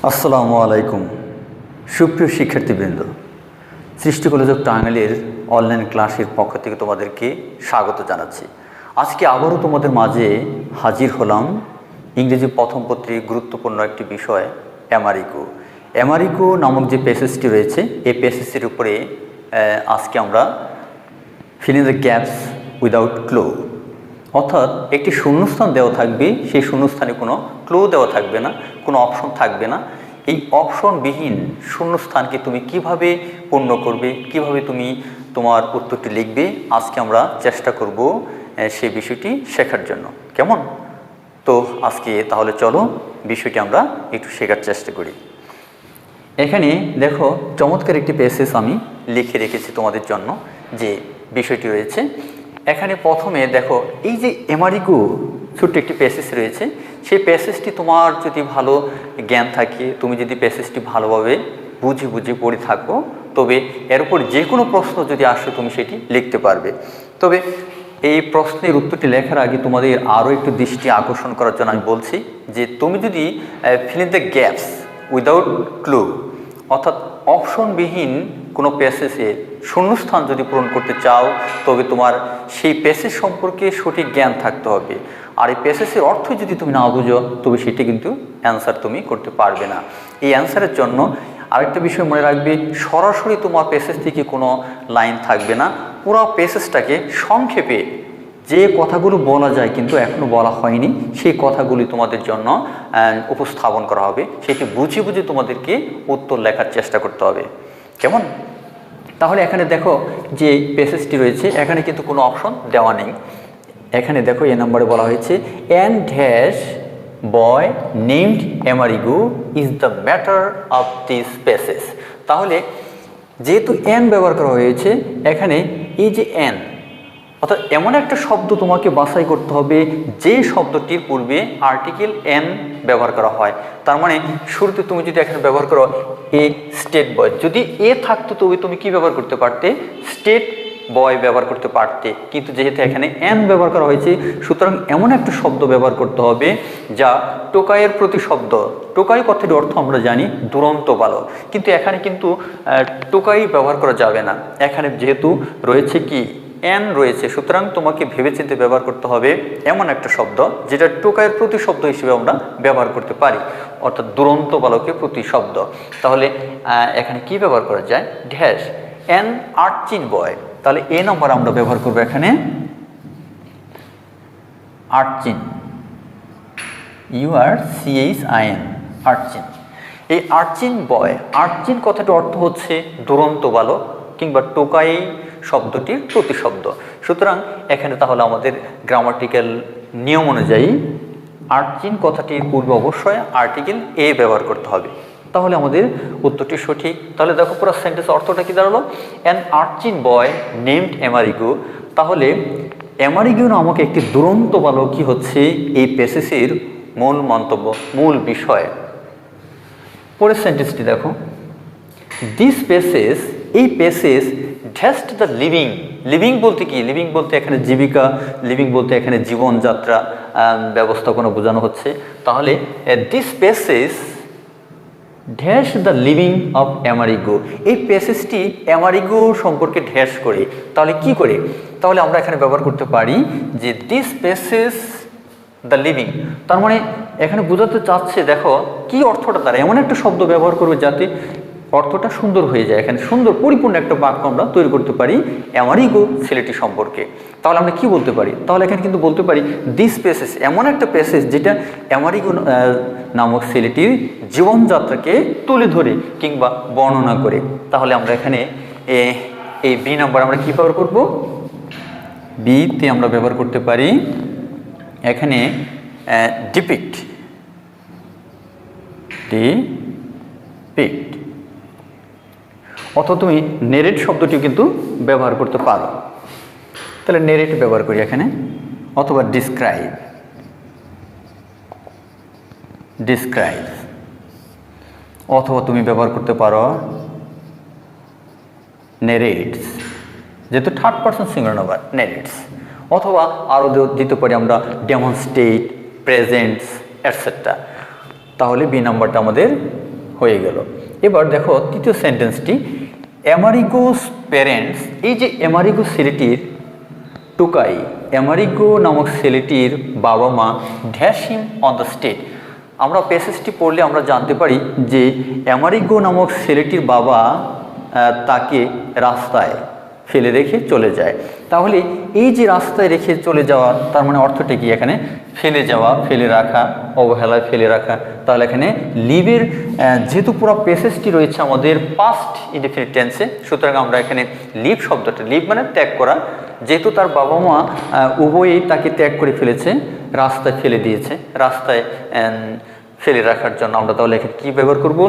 আসসালামু আলাইকুম সুপ্রিয় শিক্ষার্থীবৃন্দ, সৃষ্টি কলেজ অফ টাঙ্গাইলের অনলাইন ক্লাসের পক্ষ থেকে তোমাদেরকে স্বাগত জানাচ্ছি। আজকে আবারও তোমাদের মাঝে হাজির হলাম ইংরেজি প্রথম পত্রিক গুরুত্বপূর্ণ একটি বিষয় অ্যামারিকো নামক যে প্যাসেজটি রয়েছে এই প্যাসেজের উপরে আজকে আমরা fill in the gaps without clue, অর্থাৎ একটি শূন্যস্থান দেওয়া থাকবে, সেই শূন্যস্থানে কোনো ক্লু দেওয়া থাকবে না, কোনো অপশন থাকবে না। এই অপশনবিহীন শূন্যস্থানকে তুমি কিভাবে পূর্ণ করবে, কিভাবে তুমি তোমার উত্তরটি লিখবে, আজকে আমরা চেষ্টা করব সেই বিষয়টি শেখার জন্য। কেমন? তো আজকে তাহলে চলো বিষয়টি আমরা একটু শেখার চেষ্টা করি। এখানে দেখো চমৎকার একটি প্যাসেজ আমি লিখে রেখেছি তোমাদের জন্য, যে বিষয়টি রয়েছে এখানে। প্রথমে দেখো এই যে অ্যামারিকো ছোট্ট একটি প্যাসেজ রয়েছে, সেই প্যাসেজটি তোমার যদি ভালো জ্ঞান থাকে, তুমি যদি প্যাসেজটি ভালোভাবে বুঝে পড়ে থাকো, তবে এর উপর যে কোনো প্রশ্ন যদি আসে তুমি সেটি লিখতে পারবে। তবে এই প্রশ্নের উত্তরটি লেখার আগে তোমাদের আরও একটু দৃষ্টি আকর্ষণ করার জন্য আমি বলছি যে তুমি যদি fill in the gaps without clue, অর্থাৎ অপশনবিহীন কোনো প্যাসেজে শূন্যস্থান যদি পূরণ করতে চাও, তবে তোমার সেই প্যাসেজ সম্পর্কে সঠিক জ্ঞান থাকতে হবে। আর এই প্যাসেজের অর্থ যদি তুমি না বুঝো, তবে সেটি কিন্তু অ্যান্সার তুমি করতে পারবে না। এই অ্যান্সারের জন্য আরেকটা বিষয় মনে রাখবে, সরাসরি তোমার প্যাসেজ থেকে কোনো লাইন থাকবে না, পুরো প্যাসেজটাকে সংক্ষেপে যে কথাগুলো বলা যায় কিন্তু এখনও বলা হয়নি, সেই কথাগুলি তোমাদের জন্য উপস্থাপন করা হবে। সেটি বুঝে তোমাদেরকে উত্তর লেখার চেষ্টা করতে হবে। কেমন? তাহলে এখানে দেখো যে প্যাসেজটি রয়েছে, এখানে কিন্তু কোনো অপশন দেওয়া নেই। এখানে দেখো এ নম্বরে বলা হয়েছে an dash boy named Amerigo is the matter of this passage. তাহলে যেহেতু অ্যান ব্যবহার করা হয়েছে এখানে, এই যে অ্যান, অর্থাৎ এমন একটা শব্দ তোমাকে বাছাই করতে হবে যে শব্দটির পূর্বে আর্টিকেল অ্যান ব্যবহার করা হয়। তার মানে শুরুতে তুমি যদি এখানে ব্যবহার করো এ স্টেট বয়, যদি এ থাকতো তবে তুমি কি ব্যবহার করতে পারতে? স্টেট বয় ব্যবহার করতে পারতে, কিন্তু যেহেতু এখানে অ্যান ব্যবহার করা হয়েছে, সুতরাং এমন একটা শব্দ ব্যবহার করতে হবে যা টোকাইয়ের প্রতিশব্দ। টোকাই কথাটির অর্থ আমরা জানি দুরন্ত বালক, কিন্তু এখানে কিন্তু টোকাই ব্যবহার করা যাবে না। এখানে যেহেতু রয়েছে কি অ্যান রয়েছে, সুতরাং তোমাকে ভেবেচিন্তে ব্যবহার করতে হবে এমন একটা শব্দ যেটা টোকাইয়ের প্রতিশব্দ হিসেবে আমরা ব্যবহার করতে পারি, অর্থাৎ দুরন্ত বালকের প্রতিশব্দ। তাহলে এখানে কি ব্যবহার করা যায়? ড্যাশ অ্যান আর্চিন বয়। তাহলে এ নম্বর আমরা ব্যবহার করবো এখানে আর্চিন, URCHIN, আর্চিন। এই আর্চিন বয়, আর্চিন কথাটির অর্থ হচ্ছে দুরন্ত বালক কিংবা টোকাই শব্দটির প্রতিশব্দ। সুতরাং এখানে তাহলে আমাদের গ্রামাটিক্যাল নিয়ম অনুযায়ী আর্চিন কথাটির পূর্বে অবশ্যই আর্টিকেল এ ব্যবহার করতে হবে, তাহলে আমাদের উত্তরটি সঠিক। তাহলে দেখো পুরো সেন্টেন্স অর্থটা কি দাঁড়ালো? An urchin boy named Amerigo. তাহলে অ্যামারিগো নামক একটি দুরন্ত বালক কি হচ্ছে এই প্যাসেজের মূল মন্তব্য, মূল বিষয়। পরের সেন্টেন্সটি দেখো, দিস প্যাসেজ, এই passage dashed the living. Living বলতে কি? লিভিং বলতে এখানে জীবিকা, লিভিং বলতে এখানে জীবনযাত্রা ব্যবস্থাপনা বোঝানো হচ্ছে। তাহলে this passage dash the living of Amerigo, এই প্যাসেজটি অ্যামারিগো সম্পর্কে ড্যাশ করে। তাহলে কি করে? তাহলে আমরা এখানে ব্যবহার করতে পারি যে দিস প্যাসেজ দ্য লিভিং। তার মানে এখানে বোঝাতে চাচ্ছে, দেখো কি অর্থটা দ্বারা এমন একটা শব্দ ব্যবহার করবে যাতে অর্থটা সুন্দর হয়ে যায়। এখানে সুন্দর পরিপূর্ণ একটা বাক্য আমরা তৈরি করতে পারি অ্যামারিগো ছেলেটি সম্পর্কে। তাহলে আমরা কি বলতে পারি? তাহলে এখানে কিন্তু বলতে পারি দিস প্যাসেজ, এমন একটা প্যাসেজ যেটা অ্যামারিগো নামক ছেলেটির জীবনযাত্রাকে তুলে ধরে কিংবা বর্ণনা করে। তাহলে আমরা এখানে এই বি নাম্বার আমরা কি ব্যবহার করব? বিতে আমরা ব্যবহার করতে পারি এখানে ডিপিক্ট, ডিপিক্ট, অথবা তুমি নেরেট শব্দটিও কিন্তু ব্যবহার করতে পারো। তাহলে নেরেট ব্যবহার করি এখানে, অথবা ডিসক্রাইব, ডিসক্রাইব, অথবা তুমি ব্যবহার করতে পারো নেরেটস, যেহেতু থার্ড পারসন সিঙ্গুলার নাম্বার, নেরেটস। অথবা আরও দিতে পারি আমরা ডেমনস্ট্রেট, প্রেজেন্টস, এটসেট্রা। তাহলে বি নাম্বারটা আমাদের হয়ে গেল। এবার দেখো তৃতীয় সেন্টেন্সটি, অ্যামারিগোস প্যারেন্টস, এই যে অ্যামারিগো ছেলেটির টোকাই, অ্যামারিগো নামক ছেলেটির বাবা মা dash him on the state. আমরা প্যাসেজটি পড়লে আমরা জানতে পারি যে অ্যামারিগো নামক ছেলেটির বাবা তাকে রাস্তায় ফেলে রেখে চলে যায়। তাহলে এই যে রাস্তায় রেখে চলে যাওয়া, তার মানে অর্থটা কি? এখানে ফেলে যাওয়া, ফেলে রাখা, অবহেলায় ফেলে রাখা। তাহলে এখানে লিভের যেহেতু পুরো প্যাসেজটি রয়েছে আমাদের পাস্ট ইনডেফিনিট টেন্সে, সুতরাং আমরা এখানে লিভ শব্দটা, লিভ মানে ত্যাগ করা, যেহেতু তার বাবা মা উভয়েই তাকে ত্যাগ করে ফেলেছে, রাস্তায় ফেলে দিয়েছে, রাস্তায় ফেলে রাখার জন্য আমরা তাহলে এখানে কী ব্যবহার করব?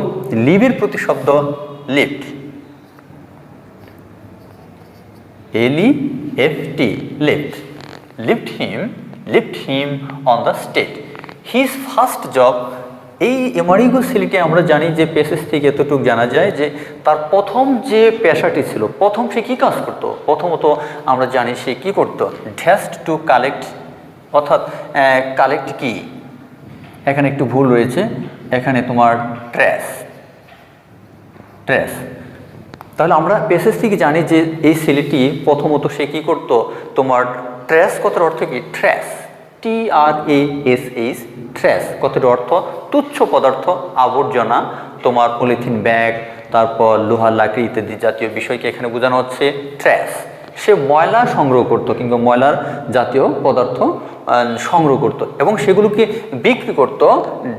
লিভের প্রতিশব্দ lift, LEFT, lift, lift him on the state. His first job, এই অ্যামারিগো ছেলেটি আমরা জানি যে প্যাসেজ থেকে এতটুকু জানা যায় যে তার প্রথম যে পেশাটি ছিল, প্রথম সে কী কাজ করতো? প্রথমত আমরা জানি সে কী করতো? ড্যাস্ট টু কালেক্ট, অর্থাৎ কালেক্ট কি, এখানে একটু ভুল রয়েছে, এখানে তোমার ট্র্যাশ। তাহলে আমরা প্যাসেজ থেকে জানি যে এই ছেলেটি প্রথমত সে কী করতো? তোমার ট্র্যাশ কথার অর্থ কি? ট্র্যাশ, TRASH, ট্র্যাশ কথার অর্থ তুচ্ছ পদার্থ, আবর্জনা, তোমার পলিথিন ব্যাগ, তারপর লোহার লাকড়ি ইত্যাদি জাতীয় বিষয়কে এখানে বোঝানো হচ্ছে ট্র্যাশ। সে ময়লা সংগ্রহ করতো কিংবা ময়লার জাতীয় পদার্থ সংগ্রহ করত এবং সেগুলোকে বিক্রি করত,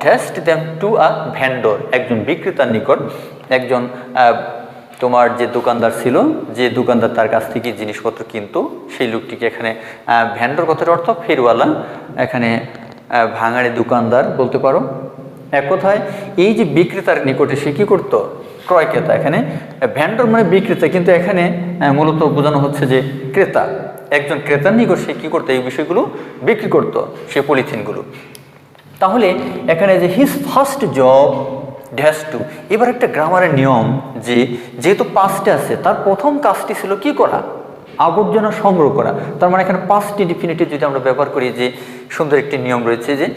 ড্যাস্ট দ্যাম টু আ ভ্যান্ডর, একজন বিক্রেতার নিকট। একজন তোমার যে দোকানদার ছিল, যে দোকানদার তার কাছ থেকে জিনিসপত্র কিনতো, সেই লোকটিকে এখানে ভ্যান্ডর কথার অর্থ ফেরওয়ালা, এখানে ভাঙাড়ি দোকানদার বলতে পারো। এক কথায় এই যে বিক্রেতার নিকটে সে কী করতো? ক্রয়ক্রেতা, এখানে ভ্যান্ডর মানে বিক্রেতা, কিন্তু এখানে মূলত বোঝানো হচ্ছে যে ক্রেতা। একজন ক্রেতার নিকট সে কী করতো? এই বিষয়গুলো বিক্রি করতো, সে পলিথিনগুলো। তাহলে এখানে যে his first job dash two, এবার একটা গ্রামারের নিয়ম যে যেহেতু পাস্টে আছে, তার প্রথম কাজটি ছিল কি করা? আবর্জনা সংগ্রহ করা। তার মানে এখানে পাস্ট ইনডিফিনিটিভ যদি আমরা ব্যবহার করি, যে সুন্দর একটি নিয়ম রয়েছে যে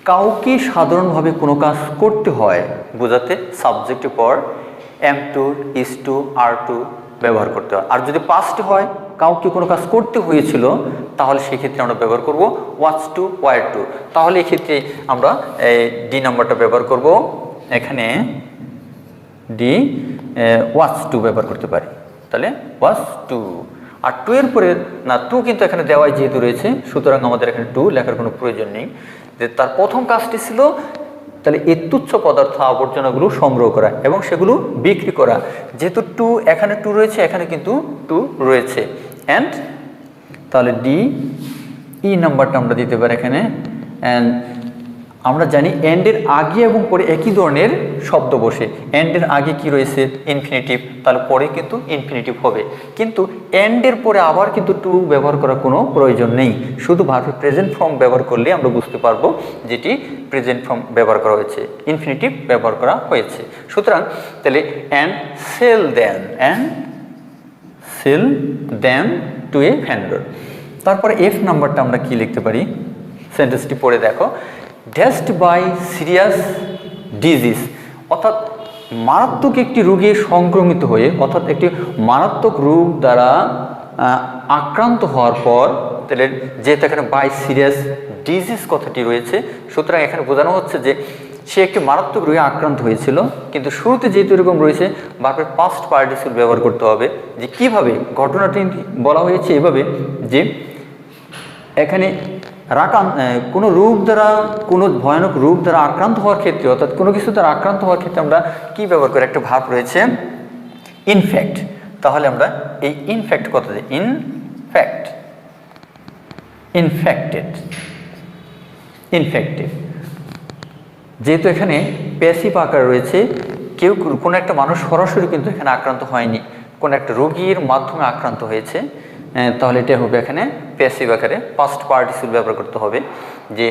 কাউকে সাধারণভাবে কোনো কাজ করতে হয় বোঝাতে সাবজেক্টের পর am to, is to, are to ব্যবহার করতে হয়। আর যদি পাস্ট হয়, কাউকে কোনো কাজ করতে হয়েছিল, তাহলে সেক্ষেত্রে আমরা ব্যবহার করব ওয়াচ টু, ওয়ার টু। তাহলে এক্ষেত্রে আমরা ডি নাম্বারটা ব্যবহার করব, এখানে ডি ওয়াচ টু ব্যবহার করতে পারি। তাহলে ওয়াচ টু, আর টু এর পরে না, টু কিন্তু এখানে দেওয়াই যেহেতু রয়েছে, সুতরাং আমাদের এখানে টু লেখার কোনো প্রয়োজন নেই। যে তার প্রথম কাজটি ছিল তাহলে এই তুচ্ছ পদার্থ আবর্জনাগুলো সংগ্রহ করা এবং সেগুলো বিক্রি করা। যেহেতু টু, এখানে টু রয়েছে, এখানে কিন্তু টু রয়েছে, অ্যান্ড তাহলে ডি ই নাম্বারটা আমরা দিতে পারি এখানে। অ্যান্ড আমরা জানি এন্ডের আগে এবং পরে একই ধরনের শব্দ বসে। এন্ডের আগে কি রয়েছে? ইনফিনিটিভ, তাহলে পরে কিন্তু ইনফিনিটিভ হবে। কিন্তু এন্ডের পরে আবার কিন্তু টু ব্যবহার করার কোনো প্রয়োজন নেই, শুধু ভার্বের প্রেজেন্ট ফর্ম ব্যবহার করলে আমরা বুঝতে পারবো যেটি প্রেজেন্ট ফর্ম ব্যবহার করা হয়েছে, ইনফিনিটিভ ব্যবহার করা হয়েছে। সুতরাং তাহলে and sell them to a vendor. তারপরে এফ নাম্বারটা আমরা কি লিখতে পারি? সেন্টেন্সটি পড়ে দেখো, ড্যাস্ড বাই সিরিয়াস ডিজিজ, অর্থাৎ মারাত্মক একটি রোগে সংক্রমিত হয়ে, অর্থাৎ একটি মারাত্মক রোগ দ্বারা আক্রান্ত হওয়ার পর, তাহলে যেহেতু এখানে বাই সিরিয়াস ডিজিজ কথাটি রয়েছে, সুতরাং এখানে বোঝানো হচ্ছে যে সে একটি মারাত্মক রোগে আক্রান্ত হয়েছিল। কিন্তু শুরুতে যেহেতু এরকম রয়েছে, ভার্বের পাস্ট পার্টিসিপল ব্যবহার করতে হবে। যে কিভাবে ঘটনাটি বলা হয়েছে এভাবে যে এখানে কোনো রোগ দ্বারা, কোনো ভয়ানক রোগ দ্বারা আক্রান্ত হওয়ার ক্ষেত্রে, অর্থাৎ কোনো কিছু দ্বারা আক্রান্ত হওয়ার ক্ষেত্রে আমরা কি ব্যবহার করি? একটা ভার্ব রয়েছে ইনফ্যাক্ট। তাহলে আমরা এই ইনফ্যাক্ট কথা দিই, ইনফেক্টেড। যেহেতু এখানে প্যাসিভ আকার রয়েছে, কোনো একটা মানুষ সরাসরি কিন্তু এখানে আক্রান্ত হয়নি, কোনো একটা রোগীর মাধ্যমে আক্রান্ত হয়েছে, তাহলে এটা হবে এখানে প্যাসিভ আকারে পাস্ট পার্টিসিপল ব্যবহার করতে হবে। যে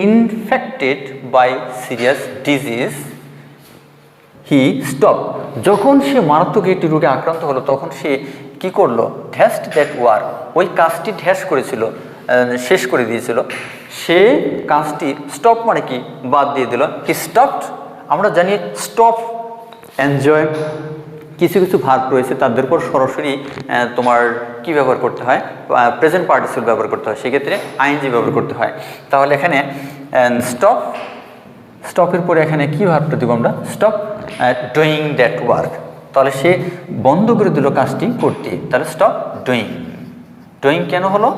infected by serious disease he stop, যখন সে মারাত্মক একটি রোগে আক্রান্ত হলো, তখন সে কি করলো? ড্যাস্ট দ্যাট ওয়ার, ওই কাজটি ড্যাশ করেছিল, শেষ করে দিয়েছিল। সে কাজটি স্টপ মানে কি? বাদ দিয়ে দিল। হি স্টপড আমরা জানি স্টপ, এনজয়, কিছু কিছু ভার্ব রয়েছে তাদের উপর সরাসরি তোমার কি ব্যবহার করতে হয়, প্রেজেন্ট পার্টিসিপল ব্যবহার করতে হয়, সেক্ষেত্রে আইএনজি ব্যবহার করতে হয়। তাহলে এখানে স্টপ, স্টপের পরে এখানে কি ভার্বটা দিব আমরা, স্টপ ডুইং দ্যাট ওয়ার্ক, তাহলে সে বন্ধ করে দিল কাজটি করতে, তাহলে স্টপ ডুইং। ডুইং কেন হলো,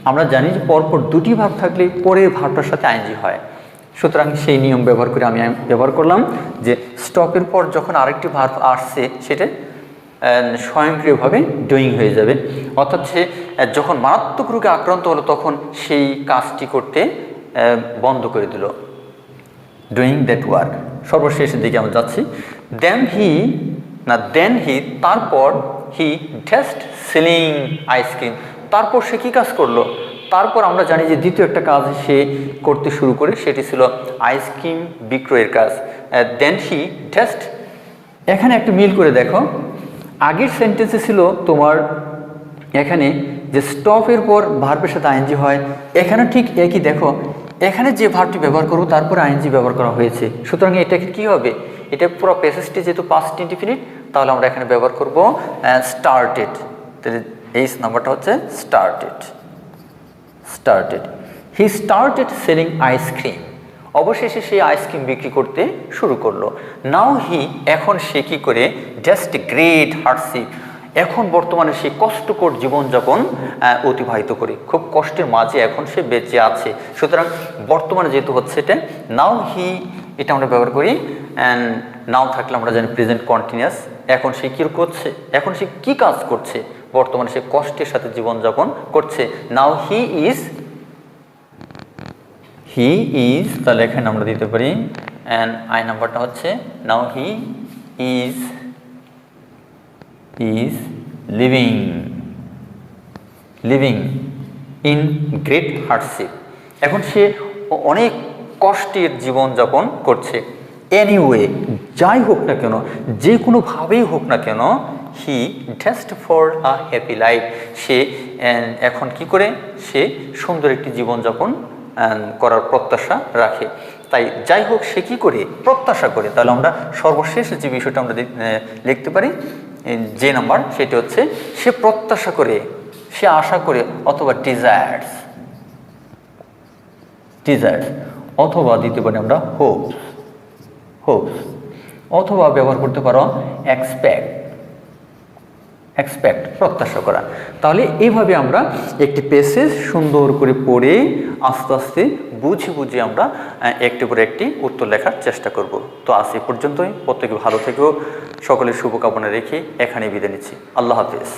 আমরা জানি যে পরপর দুটি ভার্ব থাকলে পরের ভার্বটার সাথে আইএনজি হয়, সুতরাং সেই নিয়ম ব্যবহার করে আমি ব্যবহার করলাম যে স্টপের পর যখন আরেকটি ভার্ব আসছে সেটা স্বয়ংক্রিয়ভাবে ডুইং হয়ে যাবে, অর্থাৎ সে যখন মারাত্মক রোগে আক্রান্ত হলো তখন সেই কাজটি করতে বন্ধ করে দিল, ডুইং দ্যাট ওয়ার্ক। সর্বশেষের দিকে আমরা যাচ্ছি, দেন হি তারপর হি টেস্ট সেলিং আইসক্রিম, তারপর সে কী কাজ করলো, তারপর আমরা জানি যে দ্বিতীয় একটা কাজ সে করতে শুরু করে, সেটি ছিল আইসক্রিম বিক্রয়ের কাজ। দেন হি টেস্ট, এখানে একটু মিল করে দেখো, আগের সেন্টেন্সে ছিল তোমার এখানে যে স্টপের পর ভার্বের সাথে আইএনজি হয়, এখানে ঠিক একই দেখো, এখানে যে ভার্বটি ব্যবহার করবো তারপর আইএনজি ব্যবহার করা হয়েছে, সুতরাং এটাকে কি হবে, এটা পুরো প্যাসেজটি যেহেতু পাস্ট ইনডিফিনিট, তাহলে আমরা এখানে ব্যবহার করব স্টার্টেড, তাহলে এই নাম্বারটা হচ্ছে started. He started selling ice cream, অবশেষে সে আইসক্রিম বিক্রি করতে শুরু করলো। নাও হি, এখন সে কি করে, জাস্ট গ্রেট হার্ডশিপ, এখন বর্তমানে সে কষ্টকর জীবনযাপন অতিবাহিত করে, খুব কষ্টের মাঝে এখন সে বেঁচে আছে, সুতরাং বর্তমানে যেহেতু হচ্ছে এটা নাও হি, এটা আমরা ব্যবহার করি। অ্যান্ড নাও থাকলে আমরা জানি প্রেজেন্ট কন্টিনিউয়াস, এখন সে কী করছে, এখন সে কী কাজ করছে, বর্তমানে সে কষ্টের সাথে জীবনযাপন করছে। নাও হি ইজ, তাহলে এখানে আমরা দিতে পারি অ্যান্ড আই নাম্বারটা হচ্ছে now he is living in great hardship, এখন সে অনেক কষ্টের জীবনযাপন করছে। এনিওয়ে, যাই হোক না কেন, যে কোনোভাবেই হোক না কেন, হি ডেস্ট ফর আ হ্যাপি লাইফ, সে এখন কি করে, সে সুন্দর একটি জীবনযাপন করার প্রত্যাশা রাখে। তাই যাই হোক সে কী করে, প্রত্যাশা করে, তাহলে আমরা সর্বশেষ যে বিষয়টা আমরা লিখতে পারি যে নাম্বার, সেটি হচ্ছে সে প্রত্যাশা করে, সে আশা করে, অথবা ডিজায়ার্স, অথবা দিতে পারি আমরা হোপস, অথবা ব্যবহার করতে পারো এক্সপেক্ট, প্রত্যাশা করা। তাহলে এইভাবে আমরা একটি প্যাসেজ সুন্দর করে পড়ে আস্তে আস্তে বুঝে আমরা একটি করে একটি উত্তর লেখার চেষ্টা করব। তো আজ এই পর্যন্তই, প্রত্যেকে ভালো থেকেও, সকলের শুভকামনা রেখে এখানেই বিদায় নিচ্ছি। আল্লাহ হাফেজ।